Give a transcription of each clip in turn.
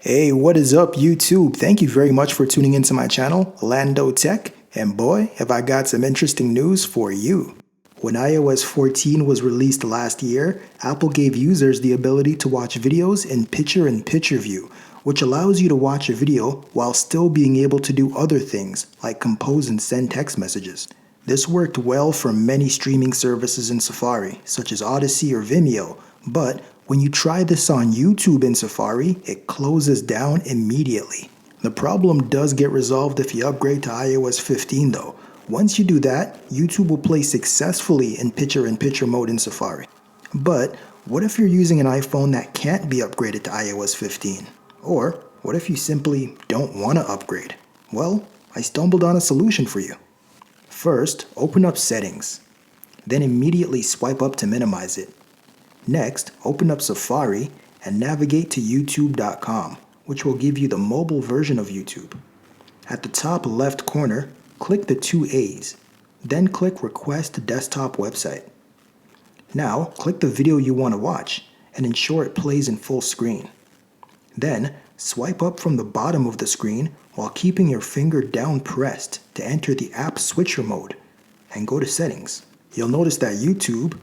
Hey, what is up, YouTube? Thank you very much for tuning into my channel, Lando Tech, and boy, have I got some interesting news for you. When iOS 14 was released last year, Apple gave users the ability to watch videos in picture-in-picture view, which allows you to watch a video while still being able to do other things like compose and send text messages. This worked well for many streaming services in Safari, such as Odyssey or Vimeo, but when you try this on YouTube in Safari, it closes down immediately. The problem does get resolved if you upgrade to iOS 15 though. Once you do that, YouTube will play successfully in picture-in-picture mode in Safari. But what if you're using an iPhone that can't be upgraded to iOS 15? Or what if you simply don't want to upgrade? Well, I stumbled on a solution for you. First, open up Settings. Then immediately swipe up to minimize it. Next, open up Safari and navigate to youtube.com, which will give you the mobile version of YouTube. At the top left corner, click the two A's, then click Request Desktop Website. Now, click the video you want to watch and ensure it plays in full screen. Then, swipe up from the bottom of the screen while keeping your finger down pressed to enter the app switcher mode and go to Settings. You'll notice that YouTube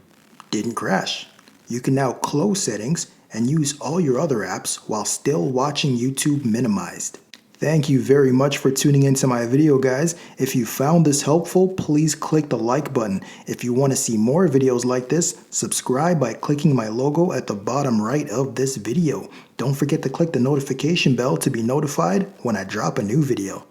didn't crash. You can now close Settings and use all your other apps while still watching YouTube minimized. Thank you very much for tuning into my video, guys. If you found this helpful, please click the like button. If you want to see more videos like this, subscribe by clicking my logo at the bottom right of this video. Don't forget to click the notification bell to be notified when I drop a new video.